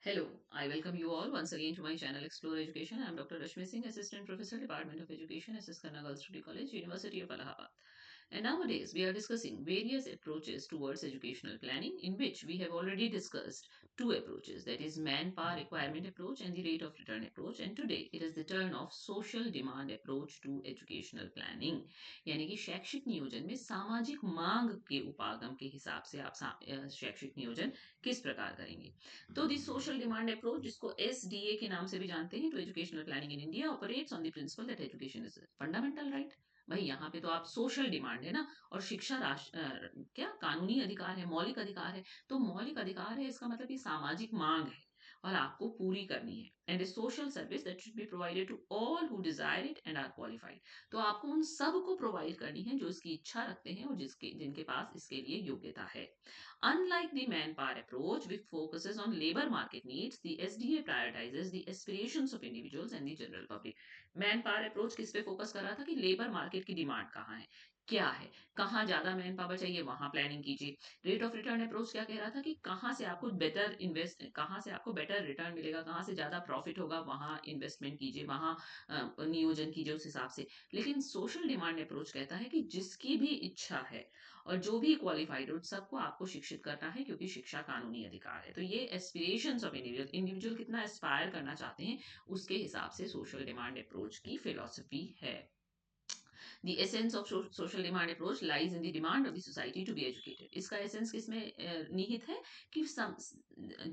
Hello, I welcome you all once again to my channel Explore Education. I am Dr. Rashmi Singh, Assistant Professor, Department of Education, SS Khanna Girls Study College, University of Allahabad. And nowadays we are discussing various approaches towards educational planning, in which we have already discussed two approaches, that is manpower requirement approach and the rate of return approach. And today it is the turn of social demand approach to educational planning. यानी कि शैक्षिक नियोजन में सामाजिक मांग के उपागम के हिसाब से आप शैक्षिक नियोजन किस प्रकार करेंगे। तो दी सोशल डिमांड अप्रोच, जिसको एसडीए के नाम से भी जानते हैं, to educational planning in India operates on the principle that education is fundamental right. भाई यहाँ पे तो आप सोशल डिमांड है ना, और शिक्षा क्या कानूनी अधिकार है, मौलिक अधिकार है। तो मौलिक अधिकार है, इसका मतलब ये सामाजिक मांग है और आपको पूरी करनी है। And a social service that should be provided to all who desire it and are qualified. तो आपको उन सब को प्रोवाइड करनी है जो इसकी इच्छा रखते हैं और जिनके पास इसके लिए योग्यता है। Unlike the manpower approach, which focuses on labor market needs, the SDA prioritizes the aspirations of individuals and the general public. Manpower approach किस पे फोकस कर रहा था कि लेबर मार्केट की डिमांड कहाँ है, क्या है, कहाँ ज्यादा मैन पावर चाहिए, वहां प्लानिंग कीजिए। रेट ऑफ रिटर्न अप्रोच क्या कह रहा था कि कहाँ से आपको बेटर रिटर्न मिलेगा, कहाँ से ज्यादा प्रॉफिट होगा, वहां इन्वेस्टमेंट कीजिए, वहां नियोजन कीजिए उस हिसाब से। लेकिन सोशल डिमांड अप्रोच कहता है कि जिसकी भी इच्छा है और जो भी क्वालिफाइड है उन सबको आपको शिक्षित करना है, क्योंकि शिक्षा कानूनी अधिकार है। तो ये एस्पिरेशंस ऑफ इंडिविजुअल कितना एस्पायर करना चाहते हैं, उसके हिसाब से सोशल डिमांड अप्रोच की फिलोसफी है। The essence of social demand approach lies in the demand of the society to be educated. इसका एसेंस किसमें निहित है कि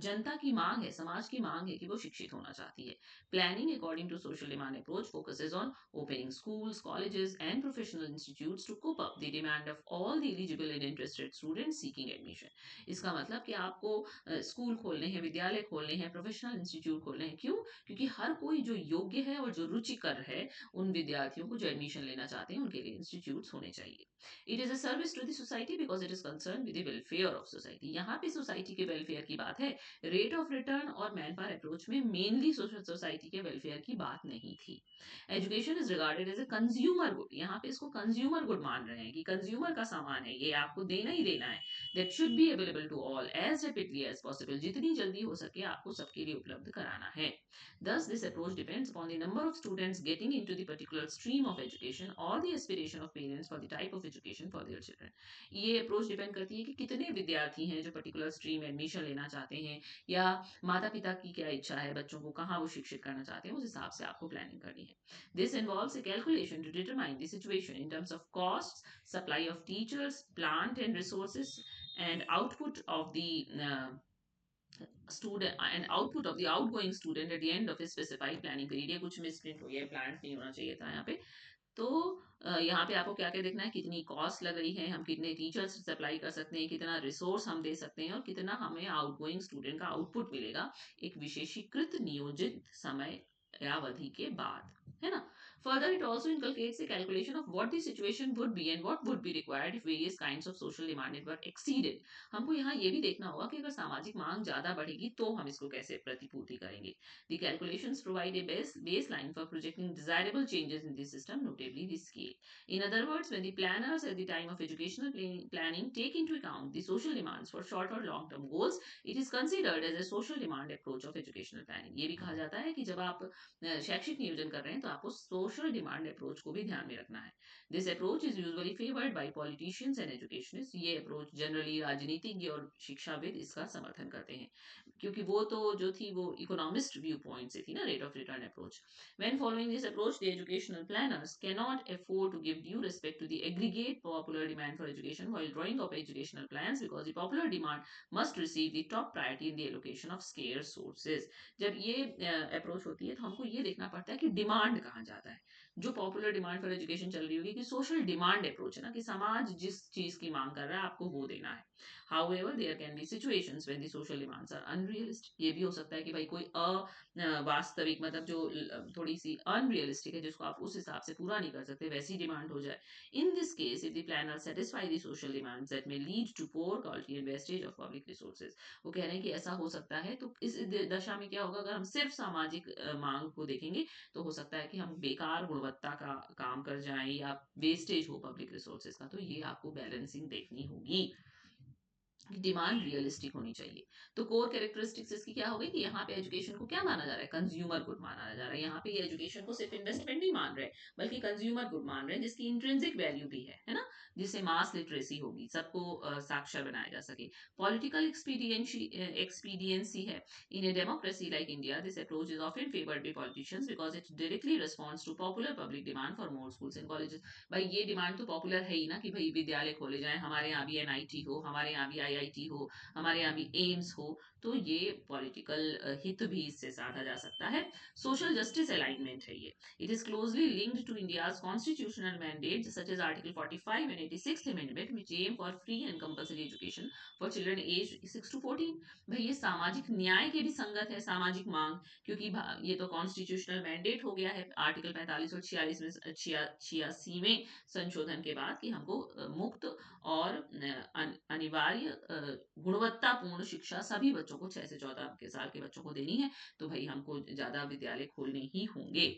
जनता की मांग है, समाज की मांग है कि वो शिक्षित होना चाहती है। Planning according to social demand approach focuses on opening schools, colleges and professional institutes to cope up the demand of all the eligible and interested students seeking admission. इसका मतलब कि आपको स्कूल खोलने हैं, विद्यालय खोलने हैं, प्रोफेशनल इंस्टीट्यूट खोलने हैं। क्यों? क्योंकि हर कोई जो योग्य है और जो रुचिकर है, उन विद्यार्थियों को जो एडमिशन लेना चाहते हैं उनके लिए इंस्टीट्यूट्स होने चाहिए। It is a service to the society because it is concern with the welfare of society. यहाँ पे सोसाइटी के वेलफेयर की बात है। रेट ऑफ रिटर्न और मैन पावर अप्रोच में मेनली सोसाइटी के वेलफेयर की बात नहीं थी। Education is regarded as a consumer good. यहाँ पे इसको कंज्यूमर गुड मान रहे हैं कि कंज्यूमर का सामान है, ये आपको देना ही देना है। That should be available to all as rapidly as possible. जितनी जल्दी हो सके आपको सबके लिए उपलब्ध कराना है। Thus, this approach depends upon the number of students getting into the particular stream of education or the aspiration of parents for the type of education for their children. ये अप्रोच डिपेंड करती है कि कितने विद्यार्थी हैं जो particular stream admission लेना चाहते हैं, या माता पिता की क्या इच्छा है, बच्चों को कहाँ वो शिक्षित करना चाहते हैं, उस हिसाब से आपको प्लानिंग करनी है। This involves a calculation to determine the situation in terms of costs, supply of teachers, plant and resources, and output of the student and output of the outgoing student at the end of a specified planning period। ये कुछ misprint हो गया है, plant नहीं होना चाहिए था यहाँ पे। तो यहाँ पे आपको क्या क्या देखना है, कितनी कॉस्ट लग रही है, हम कितने टीचर्स सप्लाई कर सकते हैं, कितना रिसोर्स हम दे सकते हैं, और कितना हमें आउटगोइंग स्टूडेंट का आउटपुट मिलेगा एक विशेषीकृत नियोजित समय या अवधि के बाद, है ना। Further it also inculcates a calculation of what the situation would be and what would be required if various kinds of social demand were exceeded। हमको यहाँ ये भी देखना होगा कि अगर सामाजिक मांग ज्यादा बढ़ेगी तो हम इसको कैसे प्रतिपूर्ति करेंगे। The calculations provide a baseline for projecting desirable changes in the system, notably the scale. In other words, when the planners at the time of educational planning take into account the social demands for short or long term goals, it is considered as a social demand approach of educational planning। ये भी कहा जाता है कि जब आप शैक्षिक नियोजन कर रहे हैं तो आपको सोशल डिमांड अप्रोच को भी ध्यान में रखना है। This approach is usually favoured by politicians and educationist. ये अप्रोच जनरली राजनीतिज्ञ और शिक्षाविद इसका समर्थन करते हैं, क्योंकि वो तो जो थी वो इकोनॉमिस्ट व्यू पॉइंट से थी ना, rate of return approach. When following this approach, the educational planners cannot afford to give due respect to the aggregate popular demand for education while drawing up educational plans, because the popular demand must receive the top priority in the allocation of scarce sources। जब ये approach होती है तो हमको ये देखना पड़ता है कि डिमांड कहाँ जाता है। जो पॉपुलर डिमांड फॉर एजुकेशन चल रही होगी, कि सोशल डिमांड अप्रोच है ना, कि समाज जिस चीज की मांग कर रहा है आपको वो देना है। However, there can be situations when the social demands are unrealistic। ये भी हो सकता है कि भाई कोई वास्तविक, मतलब जो थोड़ी सी अनरियलिस्टिक है, जिसको आप उस हिसाब से पूरा नहीं कर सकते, वैसी डिमांड हो जाए। In this case if the planner satisfy the social demands that may lead to poor quality and wastage of public resources. वो कह रहे हैं कि ऐसा हो सकता है, तो इस दशा में क्या होगा, अगर हम सिर्फ सामाजिक मांग को देखेंगे तो हो सकता है कि हम बेकार गुणवत्ता का काम कर जाएं या वेस्टेज हो पब्लिक रिसोर्सेज का। तो ये आपको बैलेंसिंग देखनी होगी। डिमांड रियलिस्टिक होनी चाहिए। तो कोर कैरेक्टरिस्टिक्स इसकी क्या होगी कि यहाँ पे एजुकेशन को क्या माना जा रहा है, कंज्यूमर गुड माना जा रहा है। यहाँ पे ये एजुकेशन को सिर्फ इन्वेस्टमेंट नहीं मान रहे, बल्कि कंज्यूमर गुड मान रहे हैं, जिसकी इंट्रिंसिक वैल्यू भी है ना, जिससे मास लिटरेसी होगी, सबको साक्षर बनाया जा सके। पॉलिटिकल एक्सपीडियंसी है। In a democracy like India, this approach is often favoured by politicians because it directly responds to popular public demand for more schools and colleges. भाई ये डिमांड तो पॉपुलर है ही ना, कि भाई विद्यालय खोले जाएं, हमारे यहाँ भी एनआईटी हो, हमारे यहाँ भी आईआईटी हो, हमारे यहाँ भी एम्स हो। तो ये पॉलिटिकल हित भी इससे साधा जा सकता है। सोशल जस्टिस अलाइनमेंट है ये। It is closely linked to India's constitutional mandate such as article 45 and 86th amendment which aim for free and compulsory education for children age 6 to 14। भाई ये सामाजिक न्याय के भी संगत है, सामाजिक मांग, क्योंकि ये तो कॉन्स्टिट्यूशनल मैंडेट हो गया है आर्टिकल 45 और 46 में, 86वें संशोधन के बाद, कि हमको मुक्त और अनिवार्य गुणवत्तापूर्ण शिक्षा सभी बच्चों को, 6 से 14 के साल के बच्चों को देनी है। तो भाई हमको ज्यादा विद्यालय खोलने ही होंगे।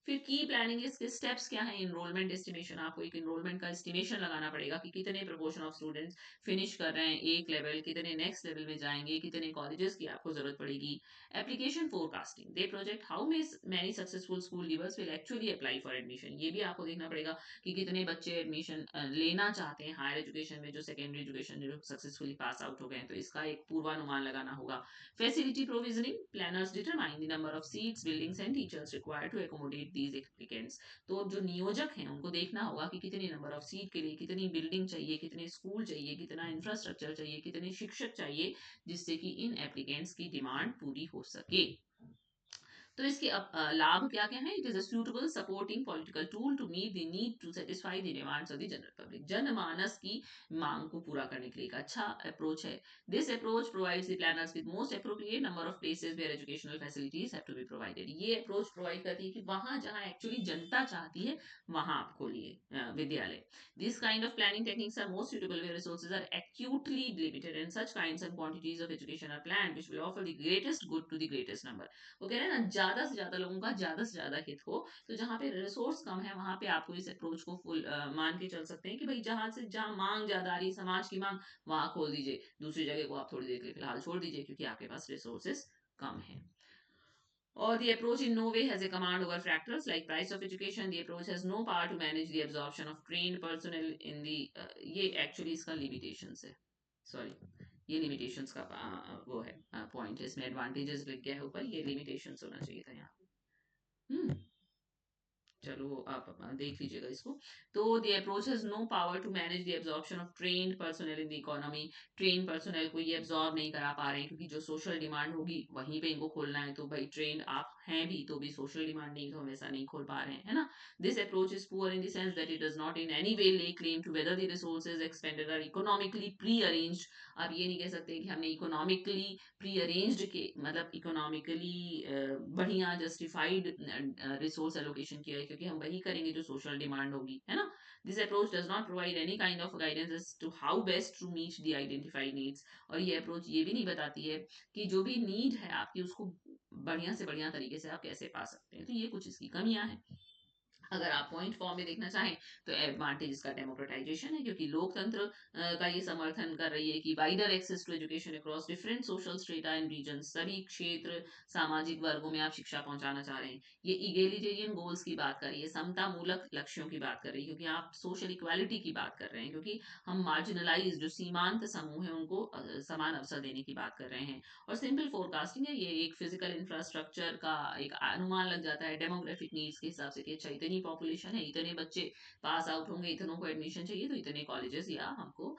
फिर की प्लानिंग, इसके स्टेप्स क्या है। इनरोलमेंट एस्टिमेशन, आपको एक इनरोलमेंट का एस्टिमेशन लगाना पड़ेगा कि कितने प्रोपोर्शन ऑफ स्टूडेंट्स फिनिश कर रहे हैं एक लेवल, कितने नेक्स्ट लेवल में जाएंगे, कितने कॉलेजेस की आपको जरूरत पड़ेगी। Application forecasting, they project how many successful school levers will actually apply for admission. ये भी आपको देखना पड़ेगा कि कितने बच्चे एडमिशन लेना चाहते हैं हायर एजुकेशन में, जो सेकेंडरी एजुकेशन जो सक्सेसफुली पास आउट हो गए हैं, तो इसका एक पूर्वानुमान लगाना होगा। Facility provisioning, planners determine the number of seats, buildings and teachers required to accommodate these applicants. तो जो नियोजक हैं उनको देखना होगा कि कितने नंबर ऑफ सीट के लिए कितनी बिल्डिंग चाहिए, कितने स्कूल चाहिए, कितना इंफ्रास्ट्रक्चर चाहिए, कितने शिक्षक चाहिए, जिससे कि इन एप्लीकेंट्स की डिमांड पूरी हो सके। तो इसके लाभ क्या क्या है। It is a suitable supporting political tool to meet the need to satisfy the demands of the general public. जनमानस की मांग को पूरा करने के लिए एक अच्छा अप्रोच है। This approach provides the planners with most appropriate number of places where educational facilities have to be provided. ये अप्रोच प्रोवाइड करती है कि वहां जहां एक्चुअली जनता चाहती है वहां आप खोलिए विद्यालय। This kind of planning techniques are most suitable where resources are acutely limited and such kinds and quantities of education are planned which will offer the greatest good to the greatest number। वो कह रहे हैं ना, ज्यादा से ज्यादा लोगों का ज्यादा से ज्यादा हित हो। तो जहाँ पे रिसोर्स कम है वहां पे आपको इस अप्रोच को फुल मान के चल सकते हैं कि भाई जहाँ मांग ज्यादा आ रही है, समाज की मांग, वहां खोल दीजिए, दूसरी जगह को आप थोड़ी देर के लिए फिलहाल छोड़ दीजिए क्योंकि आपके पास रिसोर्सेस कम है। Or the approach in no way has a command over factors like price of education. The approach has no power to manage the absorption of trained personnel in the ये actually इसका limitations है, sorry, ये limitations का वो है point है, इसमें advantages लिख गया है ऊपर, ये limitations होना चाहिए था यहाँ। चलो आप देख लीजिएगा इसको। तो the approach has no power to manage the absorption of trained personnel in the economy. Train personnel को ये एब्जॉर्ब नहीं करा पा रहे हैं क्योंकि जो सोशल डिमांड होगी वहीं पे इनको खोलना है, तो भाई ट्रेन आप हैं भी तो भी सोशल डिमांड नहीं, तो हम ऐसा नहीं खोल पा रहे हैं, है ना। This approach is poor in the sense that it does not in any way lay claim to whether the resources expended are economically prearranged. आप ये नहीं कह सकते कि हमने इकोनॉमिकली प्री अरेंज्ड के मतलब इकोनॉमिकली बढ़िया जस्टिफाइड रिसोर्स एलोकेशन किया है, क्योंकि हम वही करेंगे जो सोशल डिमांड होगी, है ना। This approach does not provide any kind of guidance as to how best to meet the identified needs. और ये अप्रोच ये भी नहीं बताती है कि जो भी नीड है आपकी उसको बढ़िया से बढ़िया तरीके से आप कैसे पा सकते हैं। तो ये कुछ इसकी कमियां हैं। अगर आप पॉइंट फॉर्म में देखना चाहें तो एडवांटेज इसका डेमोक्रेटाइजेशन है, क्योंकि लोकतंत्र का ये समर्थन कर रही है कि wider access to education across different social strata and region, सभी क्षेत्र सामाजिक वर्गों में आप शिक्षा पहुंचाना चाह रहे हैं। ये इगेलिटेरियन गोल्स की बात कर रही है, समता मूलक लक्ष्यों की बात कर रही है, क्योंकि आप सोशल इक्वालिटी की बात कर रहे हैं, क्योंकि हम मार्जिनलाइज जो सीमांत समूह है उनको समान अवसर देने की बात कर रहे हैं। और सिंपल फोरकास्टिंग है, ये एक फिजिकल इंफ्रास्ट्रक्चर का एक अनुमान लग जाता है डेमोग्राफिक नीड्स के हिसाब से कि अच्छा इतनी पॉपुलेशन है, इतने बच्चे पास आउट होंगे, इतनों को एडमिशन चाहिए, तो इतने कॉलेजेस या हमको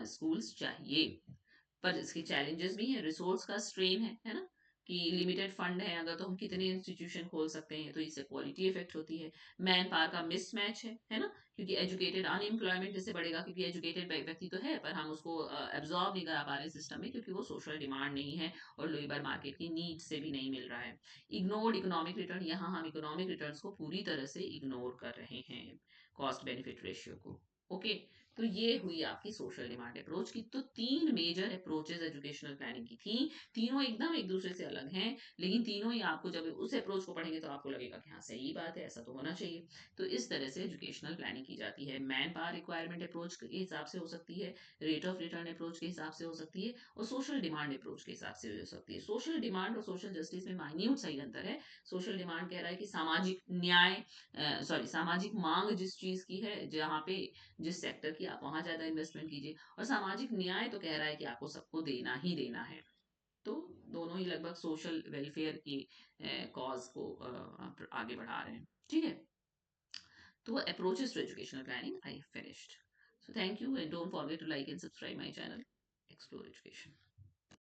स्कूल्स चाहिए। पर इसके चैलेंजेस भी हैं, रिसोर्स का स्ट्रेन है ना, कि लिमिटेड फंड है अगर, तो हम कितने इंस्टीट्यूशन खोल सकते हैं, तो इससे क्वालिटी इफेक्ट होती है। मैन पावर का मिसमैच है ना, क्योंकि एजुकेटेड अनएम्प्लॉयमेंट इससे बढ़ेगा, क्योंकि एजुकेटेड व्यक्ति तो है पर हम उसको एब्जॉर्ब नहीं करा पा रहे सिस्टम में, क्योंकि वो सोशल डिमांड नहीं है और लेबर मार्केट की नीड से भी नहीं मिल रहा है। इग्नोर्ड इकोनॉमिक रिटर्न, यहाँ हम इकोनॉमिक रिटर्न को पूरी तरह से इग्नोर कर रहे हैं, कॉस्ट बेनिफिट रेशियो को। ओके, तो ये हुई आपकी सोशल डिमांड अप्रोच की। तो 3 मेजर अप्रोचेज़ एजुकेशनल प्लानिंग की थी। तीनों एकदम एक-दूसरे से अलग हैं, लेकिन तीनों ही आपको जब उस अप्रोच को पढ़ेंगे तो आपको लगेगा कि हाँ, सही बात है, ऐसा तो होना चाहिए। तो इस तरह से एजुकेशनल प्लानिंग की जाती है। मैन पावर रिक्वायरमेंट अप्रोच के हिसाब से हो सकती है, रेट ऑफ रिटर्न अप्रोच के हिसाब से हो सकती है और सोशल डिमांड अप्रोच के हिसाब से हो सकती है। सोशल डिमांड और सोशल जस्टिस में माइन्यूट सा ही अंतर है। सोशल डिमांड कह रहा है कि सामाजिक न्याय सामाजिक माँग जिस चीज़ की है, जहाँ पे जिस सेक्टर की आप वहाँ ज़्यादा इन्वेस्टमेंट कीजिए और सामाजिक न्याय तो कह रहा है कि आपको सबको देना ही देना है। तो दोनों ही लगभग सोशल वेलफेयर की कॉज़ को आगे बढ़ा रहे हैं। ठीक है? तो approaches to educational planning I have finished. So thank you and don't forget to like and subscribe my channel, Explore Education.